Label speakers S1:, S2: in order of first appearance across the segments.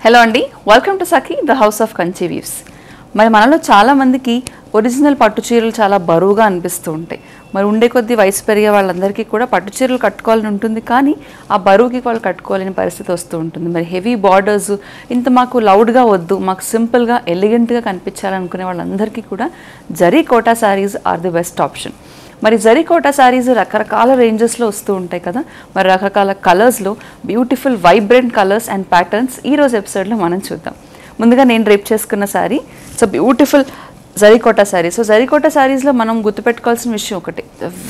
S1: Hello అండి, welcome to Sakhi the house of Kanchi weaves. మరి మనలో చాలామందికి ఒరిజినల్ పట్టు చీరలు చాలా బరువుగా అనిపిస్తూ ఉంటాయి. మరి ఉండే కొద్దీ వయసు పెరిగే వాళ్ళందరికీ కూడా పట్టు చీరలు కట్టుకోవాలని ఉంటుంది, కానీ ఆ బరువుకి వాళ్ళు కట్టుకోవాలని పరిస్థితి వస్తూ ఉంటుంది. మరి హెవీ బార్డర్స్ ఇంత మాకు లౌడ్గా వద్దు, మాకు సింపుల్గా ఎలిగెంట్గా కనిపించాలనుకునే వాళ్ళందరికీ కూడా zari Kota saris are the best option. మరి జరీ కోటా శారీస్ రకరకాల రేంజెస్లో వస్తూ ఉంటాయి కదా. మరి రకరకాల కలర్స్లో beautiful vibrant colours and patterns ఈరోజు ఎపిసోడ్లో మనం చూద్దాం. ముందుగా నేను రేప్ చేసుకున్న sari so beautiful zari Kota sari. So zari Kota శారీస్లో మనం గుర్తుపెట్టుకోవాల్సిన విషయం ఒకటి,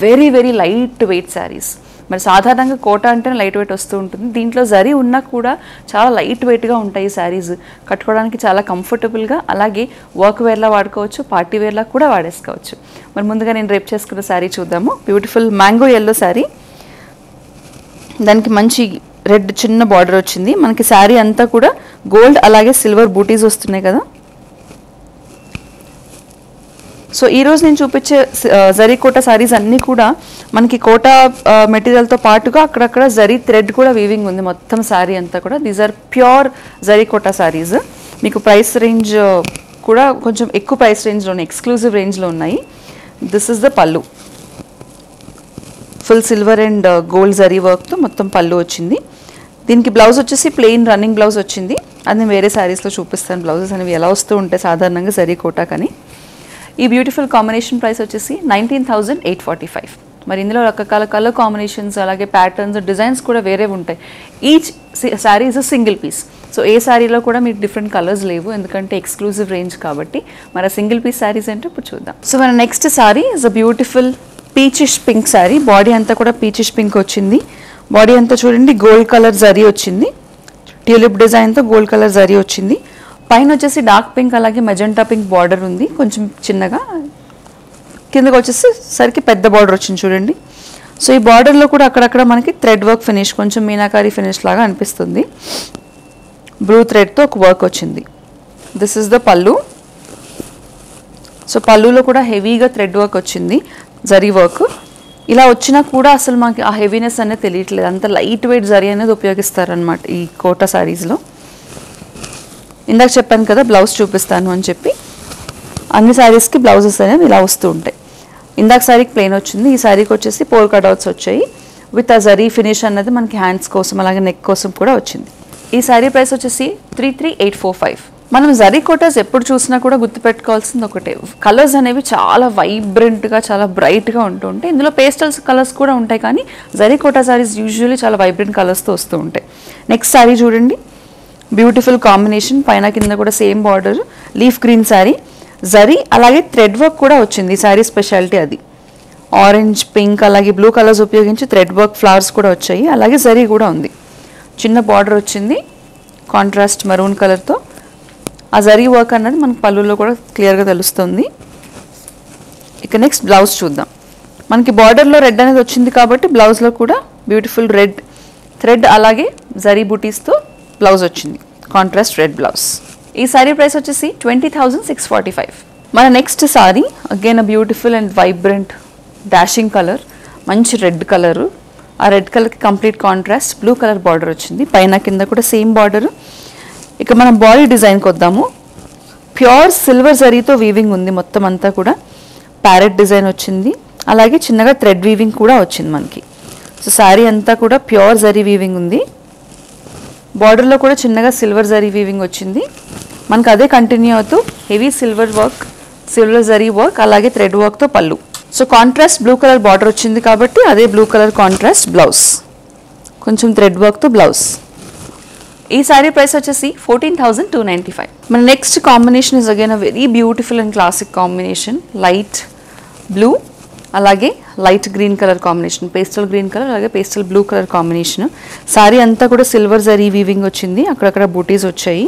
S1: very very light weight saris. మరి సాధారణంగా కోటా అంటేనే లైట్ వెయిట్ వస్తూ ఉంటుంది, దీంట్లో జరీ ఉన్నా కూడా చాలా లైట్ వెయిట్గా ఉంటాయి శారీస్. కట్టుకోవడానికి చాలా కంఫర్టబుల్గా, అలాగే వర్క్ వేర్లా వాడుకోవచ్చు, పార్టీ వేర్లా కూడా వాడేసుకోవచ్చు. మరి ముందుగా నేను రేప్ చేసుకున్న శారీ చూద్దాము. బ్యూటిఫుల్ మ్యాంగో ఎల్లో శారీ, దానికి మంచి రెడ్ చిన్న బార్డర్ వచ్చింది. మనకి శారీ అంతా కూడా గోల్డ్ అలాగే సిల్వర్ బూటీస్ వస్తున్నాయి కదా. సో ఈరోజు నేను చూపించే జరీ కోటా శారీస్ అన్నీ కూడా మనకి కోటా మెటీరియల్తో పాటుగా అక్కడక్కడ జరీ థ్రెడ్ కూడా వీవింగ్ ఉంది. మొత్తం శారీ అంతా కూడా these are pure zari Kota saris. మీకు ప్రైస్ రేంజ్ కూడా కొంచెం ఎక్కువ ప్రైస్ రేంజ్లోనే, ఎక్స్క్లూజివ్ రేంజ్లో ఉన్నాయి. దిస్ ఇస్ ద పల్లు, full silver and gold zari వర్క్తో మొత్తం పల్లు వచ్చింది. దీనికి బ్లౌజ్ వచ్చేసి ప్లెయిన్ రన్నింగ్ బ్లౌజ్ వచ్చింది. అది నేను వేరే శారీస్లో చూపిస్తాను బ్లౌజెస్ అనేవి ఎలా వస్తూ ఉంటాయి సాధారణంగా జరీ కోటా. కానీ ఈ బ్యూటిఫుల్ కాంబినేషన్ ప్రైస్ వచ్చేసి 19,845. మరి ఇందులో రకరకాల కలర్ కాంబినేషన్స్ అలాగే ప్యాటర్న్స్ డిజైన్స్ కూడా వేరే ఉంటాయి. Each sari is a single piece. So ఏ శారీలో కూడా మీకు డిఫరెంట్ కలర్స్ లేవు, ఎందుకంటే ఎక్స్క్లూజివ్ రేంజ్ కాబట్టి. మరి సింగిల్ పీస్ శారీస్ ఏంటో ఇప్పుడు చూద్దాం. సో మన next sari is a beautiful peachish pink sari. Body అంతా కూడా పీచిష్ పింక్ వచ్చింది. బాడీ అంతా చూడండి గోల్డ్ కలర్ జరీ వచ్చింది, ట్యూలిప్ డిజైన్తో గోల్డ్ కలర్ జరీ వచ్చింది. పైన వచ్చేసి డార్క్ పింక్ అలాగే మెజెంటా పింక్ బార్డర్ ఉంది, కొంచెం చిన్నగా. కిందకి వచ్చేసి సరికి పెద్ద బార్డర్ వచ్చింది చూడండి. సో ఈ బార్డర్లో కూడా అక్కడక్కడ మనకి థ్రెడ్ వర్క్ ఫినిష్, కొంచెం మీనాకారి ఫినిష్ లాగా అనిపిస్తుంది. బ్లూ థ్రెడ్తో ఒక వర్క్ వచ్చింది. దిస్ ఇస్ ద పల్లు. సో పల్లులో కూడా హెవీగా థ్రెడ్ వర్క్ వచ్చింది, జరీ వర్క్. ఇలా వచ్చినా కూడా అసలు మనకి ఆ హెవీనెస్ అనేది తెలియట్లేదు, అంత లైట్ వెయిట్ జరీ అనేది ఉపయోగిస్తారనమాట ఈ కోటా శారీస్లో. ఇందాక చెప్పాను కదా బ్లౌజ్ చూపిస్తాను అని చెప్పి, అన్ని శారీస్కి బ్లౌజెస్ అనేవి ఇలా వస్తూ ఉంటాయి. ఇందాక శారీకి ప్లెయిన్ వచ్చింది, ఈ శారీకి వచ్చేసి పోల్ కట్అవుట్స్ వచ్చాయి విత్ ఆ జరీ ఫినిష్ అన్నది మనకి హ్యాండ్స్ కోసం అలాగే నెక్ కోసం కూడా వచ్చింది. ఈ శారీ ప్రైస్ వచ్చేసి 33,845. మనం జరీ కోటాస్ ఎప్పుడు చూసినా కూడా గుర్తుపెట్టుకోవాల్సింది ఒకటే, కలర్స్ అనేవి చాలా వైబ్రెంట్గా చాలా బ్రైట్గా ఉంటూ ఉంటాయి. ఇందులో పేస్టల్స్ కలర్స్ కూడా ఉంటాయి, కానీ జరీ కోటా శారీస్ యూజువల్లీ చాలా వైబ్రెంట్ కలర్స్తో వస్తూ ఉంటాయి. నెక్స్ట్ శారీ చూడండి, బ్యూటిఫుల్ కాంబినేషన్, పైన కింద కూడా same border, leaf green sari, zari అలాగే థ్రెడ్ వర్క్ కూడా వచ్చింది. ఈ శారీ స్పెషాలిటీ అది. ఆరెంజ్, పింక్ అలాగే బ్లూ కలర్స్ ఉపయోగించి థ్రెడ్ వర్క్ ఫ్లవర్స్ కూడా వచ్చాయి, అలాగే జరీ కూడా ఉంది. చిన్న బార్డర్ వచ్చింది కాంట్రాస్ట్ మరూన్ కలర్తో. ఆ జరీ వర్క్ అన్నది మనకు పళ్ళులో కూడా క్లియర్గా తెలుస్తుంది. ఇక నెక్స్ట్ బ్లౌజ్ చూద్దాం. మనకి బార్డర్లో రెడ్ అనేది వచ్చింది కాబట్టి బ్లౌజ్లో కూడా బ్యూటిఫుల్ రెడ్ థ్రెడ్ అలాగే జరీ బూటీస్తో బ్లౌజ్ వచ్చింది, కాంట్రాస్ట్ రెడ్ బ్లౌజ్. ఈ శారీ ప్రైస్ వచ్చేసి 20,645. మన next sari again a beautiful and vibrant dashing colour, మంచి రెడ్ కలరు. ఆ రెడ్ కలర్కి complete contrast blue colour border వచ్చింది, పైన కింద కూడా సేమ్ బార్డరు. ఇక మనం బాడీ డిజైన్కి వద్దాము. ప్యూర్ సిల్వర్ జరీతో వీవింగ్ ఉంది మొత్తం అంతా కూడా. ప్యారెట్ డిజైన్ వచ్చింది, అలాగే చిన్నగా థ్రెడ్ వీవింగ్ కూడా వచ్చింది మనకి. సో శారీ అంతా కూడా ప్యూర్ జరీ వీవింగ్ ఉంది. బార్డర్లో కూడా చిన్నగా సిల్వర్ జరీ వీవింగ్ వచ్చింది. మనకు అదే కంటిన్యూ అవుతూ heavy silver work, silver zari work అలాగే థ్రెడ్ వర్క్తో పళ్ళు. So contrast blue colour border వచ్చింది కాబట్టి అదే బ్లూ కలర్ కాంట్రాస్ట్ బ్లౌజ్, కొంచెం థ్రెడ్ వర్క్తో బ్లౌజ్. ఈ శారీ ప్రైస్ వచ్చేసి 14,295. మన next combination is again a very beautiful and classic combination, light blue అలాగే light green colour combination, pastel green colour అలాగే pastel blue colour combination. Sari అంతా కూడా సిల్వర్ జరీ వీవింగ్ వచ్చింది, అక్కడక్కడ బూటీస్ వచ్చాయి.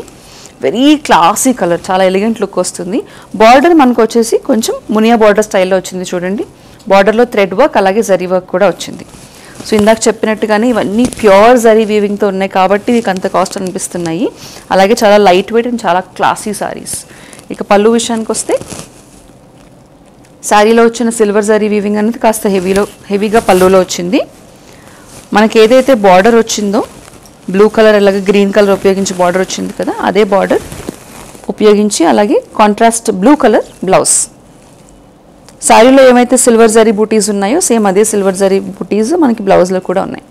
S1: వెరీ క్లాసీ కలర్, చాలా ఎలిగెంట్ లుక్ వస్తుంది. బార్డర్ మనకు వచ్చేసి కొంచెం మునియా బార్డర్ స్టైల్లో వచ్చింది చూడండి. బార్డర్లో థ్రెడ్ వర్క్ అలాగే జరీ వర్క్ కూడా వచ్చింది. సో ఇందాక చెప్పినట్టుగానే ఇవన్నీ ప్యూర్ జరీ వీవింగ్తో ఉన్నాయి కాబట్టి మీకు అంత కాస్ట్ అనిపిస్తున్నాయి. అలాగే చాలా లైట్ వెయిట్ అండ్ చాలా క్లాసీ శారీస్. ఇక పళ్ళు విషయానికి వస్తే శారీలో వచ్చిన సిల్వర్ జరీ వీవింగ్ అనేది కాస్త హెవీగా పళ్ళులో వచ్చింది. మనకి ఏదైతే బార్డర్ వచ్చిందో బ్లూ కలర్ అలాగే గ్రీన్ కలర్ ఉపయోగించి బార్డర్ వచ్చింది కదా, అదే బార్డర్ ఉపయోగించి అలాగే కాంట్రాస్ట్ బ్లూ కలర్ బ్లౌజ్. శారీలో ఏమైతే సిల్వర్ జరీ బూటీస్ ఉన్నాయో సేమ్ అదే సిల్వర్ జరీ బూటీస్ మనకి బ్లౌజ్లో కూడా ఉన్నాయి.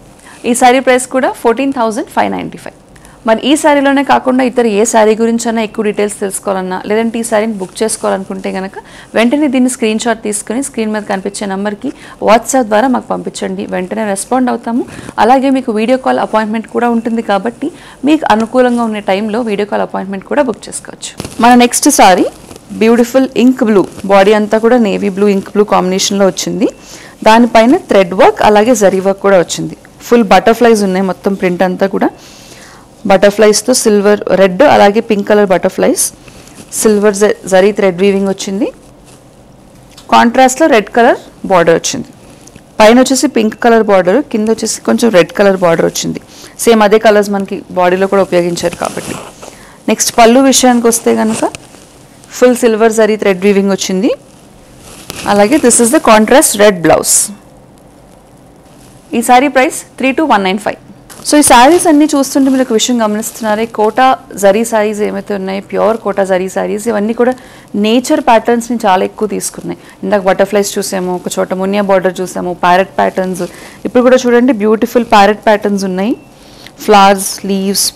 S1: ఈ శారీ ప్రైస్ కూడా 14,595. మరి ఈ శారీలోనే కాకుండా ఇతర ఏ శారీ గురించైనా ఎక్కువ డీటెయిల్స్ తెలుసుకోవాలన్నా లేదంటే ఈ శారీని బుక్ చేసుకోవాలనుకుంటే కనుక వెంటనే దీన్ని స్క్రీన్ షాట్ తీసుకుని స్క్రీన్ మీద కనిపించే నెంబర్కి వాట్సాప్ ద్వారా మాకు పంపించండి. వెంటనే రెస్పాండ్ అవుతాము. అలాగే మీకు వీడియో కాల్ అపాయింట్మెంట్ కూడా ఉంటుంది కాబట్టి మీకు అనుకూలంగా ఉన్న టైంలో వీడియో కాల్ అపాయింట్మెంట్ కూడా బుక్ చేసుకోవచ్చు. మన next sari beautiful ink blue, body అంతా కూడా నేవీ బ్లూ ఇంక్ బ్లూ కాంబినేషన్లో వచ్చింది. దానిపైన థ్రెడ్ వర్క్ అలాగే జరీ వర్క్ కూడా వచ్చింది. ఫుల్ బటర్ఫ్లైస్ ఉన్నాయి, మొత్తం ప్రింట్ అంతా కూడా బటర్ఫ్లైస్తో సిల్వర్ రెడ్ అలాగే pink colour butterflies, silver zari thread weaving వచ్చింది. కాంట్రాస్ట్లో రెడ్ కలర్ బార్డర్ వచ్చింది. పైన వచ్చేసి పింక్ కలర్ బార్డర్, కింద వచ్చేసి కొంచెం రెడ్ కలర్ బార్డర్ వచ్చింది. సేమ్ అదే కలర్స్ మనకి బాడీలో కూడా ఉపయోగించారు కాబట్టి. నెక్స్ట్ పళ్ళు విషయానికి వస్తే కనుక full silver zari thread weaving వచ్చింది. అలాగే this is the contrast red blouse. ఈ శారీ ప్రైస్ 32,195. సో ఈ శారీస్ అన్నీ చూస్తుంటే మీరు ఒక విషయం గమనిస్తున్నారే, కోటా జరీ శారీస్ ఏమైతే ఉన్నాయి, ప్యూర్ కోటా జరీ శారీస్ ఇవన్నీ కూడా నేచర్ ప్యాటర్న్స్ని చాలా ఎక్కువ తీసుకున్నాయి. ఇందాక బటర్ఫ్లైస్ చూసాము, ఒక చోట మునియా బార్డర్ చూసాము, ప్యారెట్ ప్యాటర్న్స్. ఇప్పుడు కూడా చూడండి బ్యూటిఫుల్ ప్యారెట్ ప్యాటర్న్స్ ఉన్నాయి. Flowers, leaves,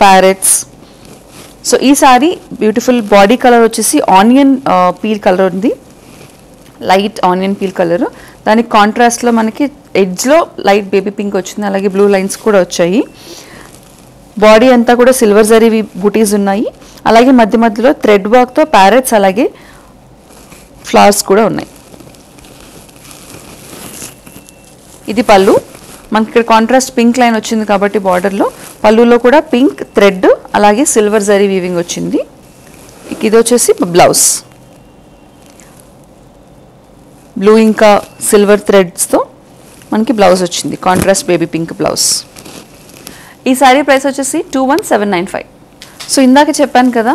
S1: parrots. సో ఈ శారీ బ్యూటిఫుల్ బాడీ కలర్ వచ్చేసి ఆనియన్ పీల్ కలర్ ఉంది, లైట్ ఆనియన్ పీల్ కలర్. దానికి కాంట్రాస్ట్లో మనకి ఎడ్జ్లో లైట్ బేబీ పింక్ వచ్చింది, అలాగే బ్లూ లైన్స్ కూడా వచ్చాయి. బాడీ అంతా కూడా సిల్వర్ జరీ బూటీస్ ఉన్నాయి, అలాగే మధ్య మధ్యలో థ్రెడ్ వర్క్తో ప్యారెట్స్ అలాగే ఫ్లవర్స్ కూడా ఉన్నాయి. ఇది పళ్ళు. మనకి ఇక్కడ కాంట్రాస్ట్ పింక్ లైన్ వచ్చింది కాబట్టి బార్డర్లో, పళ్ళులో కూడా పింక్ థ్రెడ్ అలాగే సిల్వర్ జరీ వీవింగ్ వచ్చింది. ఇది వచ్చేసి బ్లౌజ్, బ్లూ ఇంకా సిల్వర్ థ్రెడ్స్తో మనకి బ్లౌజ్ వచ్చింది, కాంట్రాస్ట్ బేబీ పింక్ బ్లౌజ్. ఈ శారీ ప్రైస్ వచ్చేసి 21,795. సో ఇందాక చెప్పాను కదా,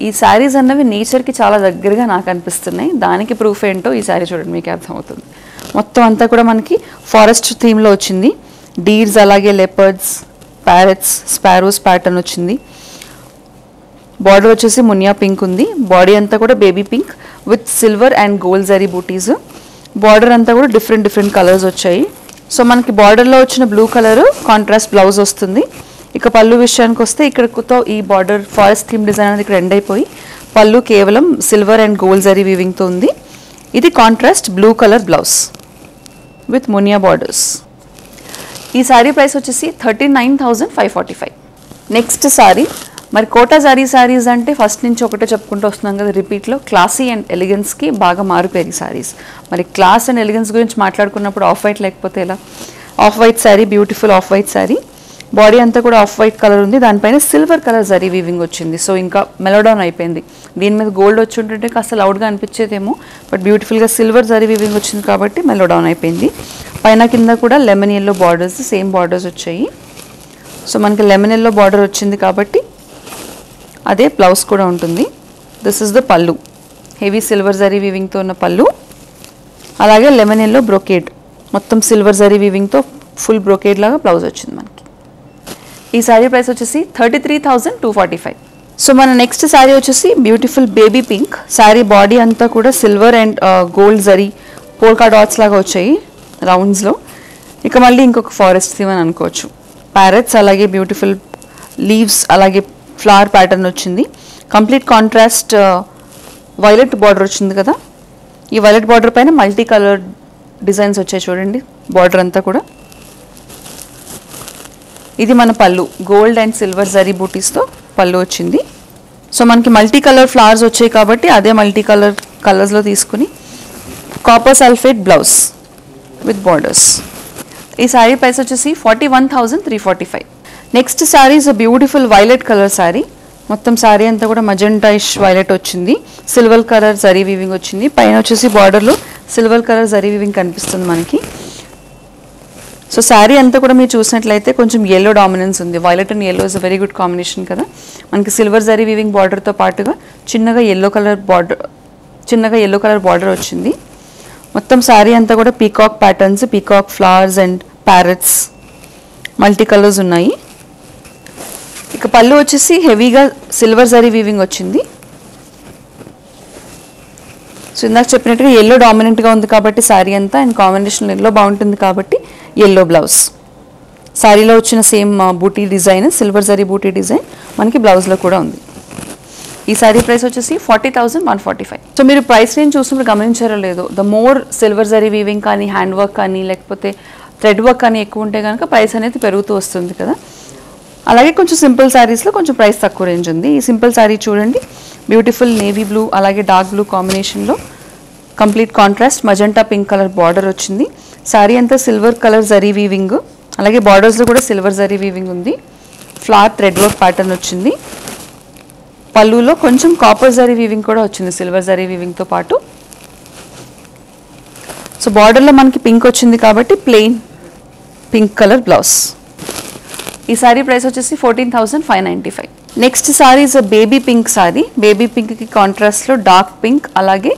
S1: ఈ శారీస్ అన్నవి నేచర్కి చాలా దగ్గరగా నాకు అనిపిస్తున్నాయి. దానికి ప్రూఫ్ ఏంటో ఈ శారీ చూడండి, మీకు అర్థమవుతుంది. మొత్తం అంతా కూడా మనకి ఫారెస్ట్ థీమ్లో వచ్చింది. డీర్స్ అలాగే లెపర్డ్స్, ప్యారెట్స్, స్పారోస్ ప్యాటర్న్ వచ్చింది. బార్డర్ వచ్చేసి మునియా పింక్ ఉంది. బాడీ అంతా కూడా baby pink with silver and gold zari butis. Border అంతా కూడా డిఫరెంట్ డిఫరెంట్ కలర్స్ వచ్చాయి. సో మనకి బార్డర్లో వచ్చిన బ్లూ కలర్ కాంట్రాస్ట్ బ్లౌజ్ వస్తుంది. ఇక పళ్ళు విషయానికి వస్తే ఇక్కడతో ఈ బార్డర్ ఫారెస్ట్ థీమ్ డిజైన్ అనేది ఇక్కడ ఎండ్ అయిపోయి పళ్ళు కేవలం సిల్వర్ అండ్ గోల్డ్ జరీ వీవింగ్తో ఉంది. ఇది contrast blue colour blouse with Muniya borders. ఈ శారీ ప్రైస్ వచ్చేసి 39,545. నెక్స్ట్ శారీ మరి కోటా జరీ శారీస్ అంటే ఫస్ట్ నుంచి ఒకటే చెప్పుకుంటూ వస్తున్నాం కదా రిపీట్లో, క్లాసీ అండ్ ఎలిగెన్స్కి బాగా మారిపోయాయి శారీస్. మరి క్లాస్ అండ్ ఎలిగెన్స్ గురించి మాట్లాడుకున్నప్పుడు ఆఫ్ వైట్ లేకపోతే ఎలా? Off white sari, beautiful off white sari. Body అంతా కూడా ఆఫ్ వైట్ కలర్ ఉంది, దానిపైన సిల్వర్ కలర్ జరీ వీవింగ్ వచ్చింది. సో ఇంకా మెలోడౌన్ అయిపోయింది. దీని మీద గోల్డ్ వచ్చి ఉంటుంటే కాస్త లౌడ్గా అనిపించేదేమో, బట్ బ్యూటిఫుల్గా సిల్వర్ జరీ వీవింగ్ వచ్చింది కాబట్టి మెలోడౌన్ అయిపోయింది. పైన కింద కూడా lemon yellow borders, same borders వచ్చాయి. సో మనకి లెమన్ ఎల్లో బార్డర్ వచ్చింది కాబట్టి అదే బ్లౌజ్ కూడా ఉంటుంది. దిస్ ఇస్ ద పళ్ళు, హెవీ సిల్వర్ జరీ వీవింగ్తో ఉన్న పళ్ళు. అలాగే లెమన్ ఎల్లో బ్రోకేడ్, మొత్తం సిల్వర్ జరీ వీవింగ్తో ఫుల్ బ్రోకేడ్ లాగా బ్లౌజ్ వచ్చింది మనకి. ఈ శారీ ప్రైస్ వచ్చేసి 33,245. సో మన నెక్స్ట్ శారీ వచ్చేసి beautiful baby pink sari. Body అంతా కూడా silver and gold zari polka dots లాగా వచ్చాయి రౌండ్స్లో. ఇక మళ్ళీ ఇంకొక ఫారెస్ట్ థీమ్ అని అనుకోవచ్చు. ప్యారెట్స్ అలాగే బ్యూటిఫుల్ లీవ్స్ అలాగే ఫ్లవర్ ప్యాటర్న్ వచ్చింది. కంప్లీట్ కాంట్రాస్ట్ వైలెట్ బార్డర్ వచ్చింది కదా, ఈ వైలెట్ బార్డర్ పైన మల్టీ కలర్ డిజైన్స్ వచ్చాయి చూడండి బార్డర్ అంతా కూడా. ఇది మన పళ్ళు, గోల్డ్ అండ్ సిల్వర్ జరీ బూటీస్తో పళ్ళు వచ్చింది. సో మనకి మల్టీ కలర్ ఫ్లవర్స్ వచ్చాయి కాబట్టి అదే మల్టీ కలర్స్లో తీసుకుని copper sulphate blouse with borders. ఈ శారీ ప్రైస్ వచ్చేసి 41,345. Next sari is beautiful violet colour sari. మొత్తం శారీ అంతా కూడా మజెంటాయిష్ వైలెట్ వచ్చింది, సిల్వర్ కలర్ జరీ వీవింగ్ వచ్చింది. పైన వచ్చేసి బార్డర్లో సిల్వర్ కలర్ జరీ వీవింగ్ కనిపిస్తుంది మనకి. సో శారీ అంతా కూడా మీరు చూసినట్లయితే కొంచెం ఎల్లో డామినెన్స్ ఉంది. Violet and yellow is a very good combination కదా. మనకి సిల్వర్ జరీ వీవింగ్ బార్డర్తో పాటుగా చిన్నగా ఎల్లో కలర్ బార్డర్ వచ్చింది. మొత్తం శారీ అంతా కూడా peacock patterns, peacock flowers and parrots, multi colours ఉన్నాయి. ఇక పళ్ళు వచ్చేసి హెవీగా సిల్వర్ జరీ వీవింగ్ వచ్చింది. సో ఇందాక చెప్పినట్టుగా ఎల్లో డామినెంట్గా ఉంది కాబట్టి శారీ అంతా, అండ్ కాంబినేషన్ ఎల్లో బాగుంటుంది కాబట్టి ఎల్లో బ్లౌజ్. శారీలో వచ్చిన సేమ్ బూటీ డిజైన్, సిల్వర్ జరీ బూటీ డిజైన్ మనకి బ్లౌజ్లో కూడా ఉంది. ఈ శారీ ప్రైస్ వచ్చేసి 40,145. సో మీరు ప్రైస్ రేంజ్ చూసినప్పుడు గమనించారో లేదో, the more silver zari weaving కానీ, హ్యాండ్ వర్క్ కానీ, లేకపోతే థ్రెడ్ వర్క్ కానీ ఎక్కువ ఉంటే కనుక ప్రైస్ అనేది పెరుగుతూ వస్తుంది కదా. అలాగే కొంచెం సింపుల్ శారీస్లో కొంచెం ప్రైస్ తక్కువ రేంజ్ ఉంది. ఈ సింపుల్ శారీ చూడండి, బ్యూటిఫుల్ నేవీ బ్లూ అలాగే డార్క్ బ్లూ కాంబినేషన్లో complete contrast magenta pink colour border వచ్చింది. శారీ అంతా సిల్వర్ కలర్ జరీ వీవింగ్, అలాగే బార్డర్స్లో కూడా సిల్వర్ జరీ వీవింగ్ ఉంది. ఫ్లవర్ థ్రెడ్ వర్క్ ప్యాటర్న్ వచ్చింది. పళ్ళులో కొంచెం కాపర్ జరీ వీవింగ్ కూడా వచ్చింది సిల్వర్ జరీ వీవింగ్తో పాటు. సో బార్డర్లో మనకి పింక్ వచ్చింది కాబట్టి ప్లెయిన్ పింక్ కలర్ బ్లౌజ్. ఈ సారీ ప్రైస్ వచ్చేసి 14,595. Next sari is baby pink sari. Baby పింక్కి కాంట్రాస్ట్లో డార్క్ పింక్ అలాగే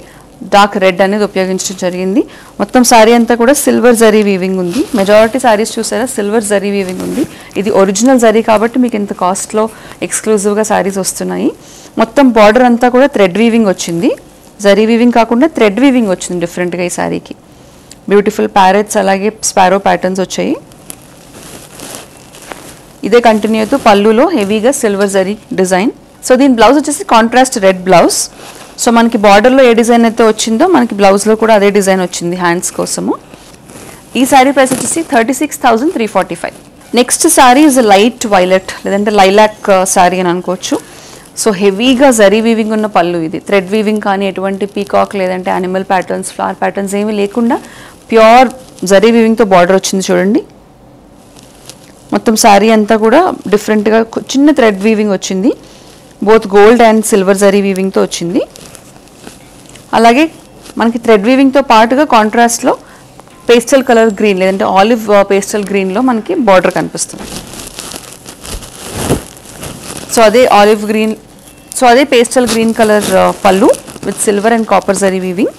S1: డార్క్ రెడ్ అనేది ఉపయోగించడం జరిగింది. మొత్తం సారీ అంతా కూడా సిల్వర్ జరీ వీవింగ్ ఉంది. మెజారిటీ సారీస్ చూసారా సిల్వర్ జరీ వీవింగ్ ఉంది. ఇది ఒరిజినల్ జరీ కాబట్టి మీకు ఇంత కాస్ట్లో ఎక్స్క్లూజివ్గా సారీస్ వస్తున్నాయి. మొత్తం బార్డర్ అంతా కూడా థ్రెడ్ వీవింగ్ వచ్చింది. జరీ వీవింగ్ కాకుండా థ్రెడ్ వీవింగ్ వచ్చింది డిఫరెంట్గా ఈ సారీకి. బ్యూటిఫుల్ ప్యారెట్స్ అలాగే స్పారో ప్యాటర్న్స్ వచ్చాయి. ఇదే కంటిన్యూ అవుతూ పళ్ళులో హెవీగా సిల్వర్ జరీ డిజైన్. సో దీని బ్లౌజ్ వచ్చేసి కాంట్రాస్ట్ రెడ్ బ్లౌజ్. సో మనకి బార్డర్లో ఏ డిజైన్ అయితే వచ్చిందో మనకి బ్లౌజ్లో కూడా అదే డిజైన్ వచ్చింది హ్యాండ్స్ కోసము. ఈ శారీ ప్రైస్ వచ్చేసి 36,345. Next sari is light violet లేదంటే లైలాక్ శారీ అని అనుకోవచ్చు. సో హెవీగా జరీ వీవింగ్ ఉన్న పళ్ళు ఇది. థ్రెడ్ వీవింగ్ కానీ ఎటువంటి పీకాక్ లేదంటే యానిమల్ ప్యాటర్న్స్, ఫ్లవర్ ప్యాటర్న్స్ ఏమీ లేకుండా ప్యూర్ జరీ వీవింగ్తో బార్డర్ వచ్చింది చూడండి. మొత్తం శారీ అంతా కూడా డిఫరెంట్గా చిన్న థ్రెడ్ వీవింగ్ వచ్చింది. Both gold and silver zari వీవింగ్తో వచ్చింది. అలాగే మనకి థ్రెడ్ వీవింగ్తో పాటుగా కాంట్రాస్ట్లో పేస్టల్ కలర్ గ్రీన్ లేదంటే ఆలివ్ పేస్టల్ గ్రీన్లో మనకి బార్డర్ కనిపిస్తుంది. సో అదే ఆలివ్ గ్రీన్, సో అదే పేస్టల్ గ్రీన్ కలర్ పళ్ళు with silver and copper zari weaving.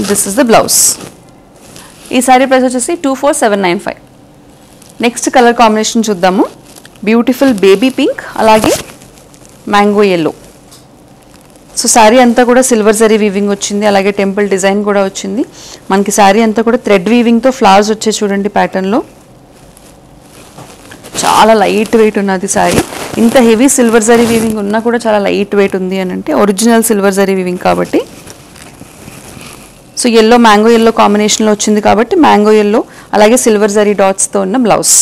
S1: This is the blouse. ఈ శారీ ప్రైస్ వచ్చేసి 24,795. నెక్స్ట్ కలర్ కాంబినేషన్ చూద్దాము. బ్యూటిఫుల్ బేబీ పింక్ అలాగే మ్యాంగో ఎల్లో. సో శారీ అంతా కూడా సిల్వర్ జరీ వీవింగ్ వచ్చింది. అలాగే టెంపుల్ డిజైన్ కూడా వచ్చింది. మనకి శారీ అంతా కూడా థ్రెడ్ వీవింగ్తో ఫ్లవర్స్ వచ్చే చూడండి ప్యాటర్న్లో. చాలా లైట్ వెయిట్ ఉన్నది శారీ. ఇంత హెవీ సిల్వర్ జరీ వీవింగ్ ఉన్నా కూడా చాలా లైట్ వెయిట్ ఉంది అని అంటే ఒరిజినల్ సిల్వర్ జరీ వీవింగ్ కాబట్టి. సో ఎల్లో మ్యాంగో ఎల్లో కాంబినేషన్లో వచ్చింది కాబట్టి మ్యాంగో ఎల్లో అలాగే సిల్వర్ జరీ డాట్స్తో ఉన్న బ్లౌజ్.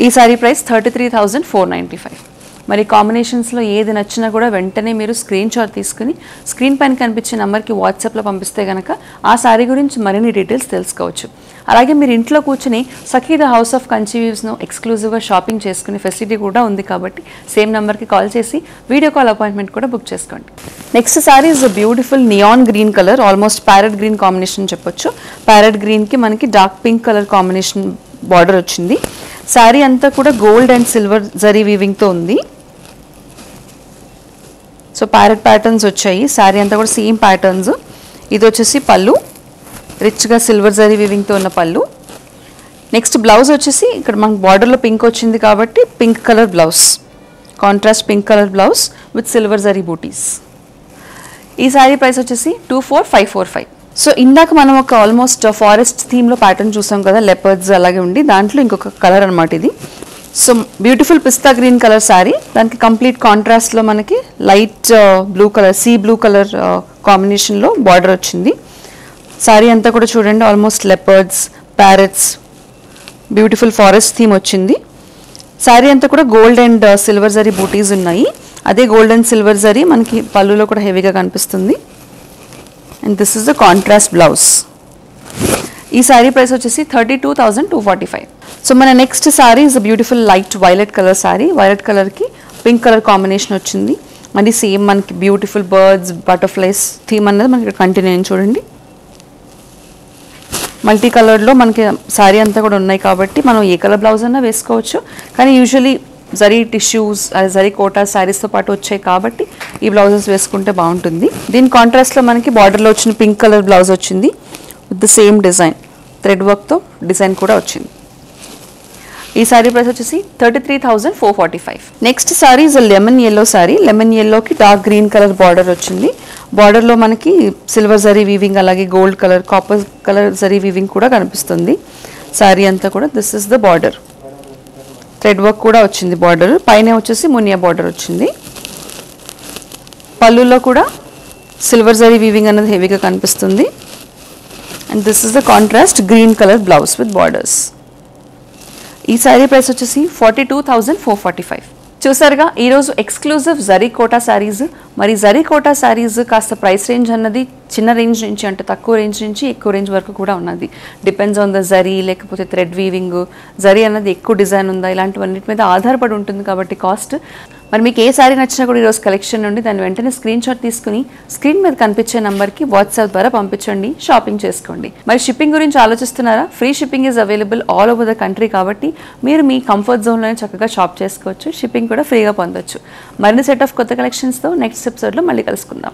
S1: ఈ శారీ ప్రైస్ 33,495. మరి కాంబినేషన్స్లో ఏది నచ్చినా కూడా వెంటనే మీరు స్క్రీన్ షాట్ తీసుకుని స్క్రీన్ పైన కనిపించే నెంబర్కి వాట్సాప్లో పంపిస్తే కనుక ఆ శారీ గురించి మరిన్ని డీటెయిల్స్ తెలుసుకోవచ్చు. అలాగే మీరు ఇంట్లో కూర్చుని సఖీ ద హౌస్ ఆఫ్ కంచి వీవ్స్ను ఎక్స్క్లూజివ్గా షాపింగ్ చేసుకునే ఫెసిలిటీ కూడా ఉంది కాబట్టి సేమ్ నెంబర్కి కాల్ చేసి వీడియో కాల్ అపాయింట్మెంట్ కూడా బుక్ చేసుకోండి. Next sari is beautiful neon green colour, almost parrot green combination చెప్పొచ్చు. ప్యారెట్ గ్రీన్కి మనకి dark pink colour combination border వచ్చింది. శారీ అంతా కూడా గోల్డ్ అండ్ సిల్వర్ జరీ వీవింగ్తో ఉంది. సో ప్యారెట్ ప్యాటర్న్స్ వచ్చాయి. శారీ అంతా కూడా సేమ్ ప్యాటర్న్స్. ఇది వచ్చేసి పళ్ళు, రిచ్గా సిల్వర్ జరీ వీవింగ్తో ఉన్న పళ్ళు. నెక్స్ట్ బ్లౌజ్ వచ్చేసి ఇక్కడ మనకు బార్డర్లో పింక్ వచ్చింది కాబట్టి pink colour blouse, contrast pink colour blouse with silver zari బూటీస్. ఈ శారీ ప్రైస్ వచ్చేసి 24,545. సో ఇందాక మనం ఒక ఆల్మోస్ట్ ఫారెస్ట్ థీమ్లో ప్యాటర్న్ చూసాం కదా, లెపర్డ్స్ అలాగే ఉండి దాంట్లో ఇంకొక కలర్ అనమాట ఇది. సో బ్యూటిఫుల్ పిస్తా గ్రీన్ కలర్ శారీ, దానికి కంప్లీట్ కాంట్రాస్ట్లో మనకి light blue colour, sea blue colour కాంబినేషన్లో బార్డర్ వచ్చింది. శారీ అంతా కూడా చూడండి almost leopards, parrots, beautiful forest theme వచ్చింది. శారీ అంతా కూడా గోల్డ్ అండ్ సిల్వర్ జరీ బూటీస్ ఉన్నాయి. అదే గోల్డ్ అండ్ సిల్వర్ జరీ మనకి పళ్ళులో కూడా హెవీగా కనిపిస్తుంది. And this is the contrast blouse. ఈ శారీ ప్రైస్ వచ్చేసి 32,245. సో మన next sari is beautiful light violet colour sari. Violet కలర్కి పింక్ కలర్ కాంబినేషన్ వచ్చింది. మళ్ళీ సేమ్ మనకి బ్యూటిఫుల్ బర్డ్స్, బటర్ఫ్లైస్ థీమ్ అనేది మనకి చూడండి చూడండి. మల్టీ కలర్లో మనకి శారీ అంతా కూడా ఉన్నాయి కాబట్టి మనం ఏ కలర్ బ్లౌజ్ అన్నా వేసుకోవచ్చు. కానీ యూజువలీ జరీ టిష్యూస్, జరీ కోటా శారీస్తో పాటు వచ్చాయి కాబట్టి ఈ బ్లౌజెస్ వేసుకుంటే బాగుంటుంది. దీని కాంట్రాస్ట్లో మనకి బార్డర్లో వచ్చిన పింక్ కలర్ బ్లౌజ్ వచ్చింది with the same design, thread వర్క్తో డిజైన్ కూడా వచ్చింది. ఈ సారీ ప్రైస్ వచ్చేసి 33,445. Next sari is lemon yellow sorry. Lemon ఎల్లోకి డార్క్ గ్రీన్ కలర్ బార్డర్ వచ్చింది. బార్డర్లో మనకి సిల్వర్ జరీ వీవింగ్, అలాగే gold colour, copper colour zari weaving కూడా కనిపిస్తుంది. సారీ అంతా కూడా this is the border. Thread work కూడా వచ్చింది బార్డర్. పైన వచ్చేసి మునియా బార్డర్ వచ్చింది. పళ్ళులో కూడా సిల్వర్ జరీ వీవింగ్ అనేది హెవీగా కనిపిస్తుంది. And this is the contrast green colour blouse with borders. ఈ సారీ ప్రైస్ వచ్చేసి 42,445. చూసారుగా ఈరోజు ఎక్స్క్లూజివ్ జరీ కోటా శారీస్. మరి జరీ కోటా శారీస్ కాస్త ప్రైస్ రేంజ్ అన్నది చిన్న రేంజ్ నుంచి, అంటే తక్కువ రేంజ్ నుంచి ఎక్కువ రేంజ్ వరకు కూడా ఉన్నది. డిపెండ్స్ ఆన్ ద జరీ, లేకపోతే థ్రెడ్ వీవింగ్, జరీ అన్నది ఎక్కువ డిజైన్ ఉందా, ఇలాంటివన్నిటి మీద ఆధారపడి ఉంటుంది కాబట్టి కాస్ట్. మరి మీకు ఏ సారీ నచ్చినా కూడా ఈరోజు కలెక్షన్ నుండి దాన్ని వెంటనే స్క్రీన్ షాట్ తీసుకుని స్క్రీన్ మీద కనిపించే నెంబర్కి వాట్సాప్ ద్వారా పంపించండి, షాపింగ్ చేసుకోండి. మరి షిప్పింగ్ గురించి ఆలోచిస్తున్నారా? Free shipping is available all over the country కాబట్టి మీరు మీ కంఫర్ట్ జోన్లోనే చక్కగా షాప్ చేసుకోవచ్చు. షిప్పింగ్ కూడా ఫ్రీగా పొందొచ్చు. మరిన్ని సెట్ ఆఫ్ కొత్త కలెక్షన్స్తో నెక్స్ట్ ఎపిసోడ్లో మళ్ళీ కలుసుకుందాం.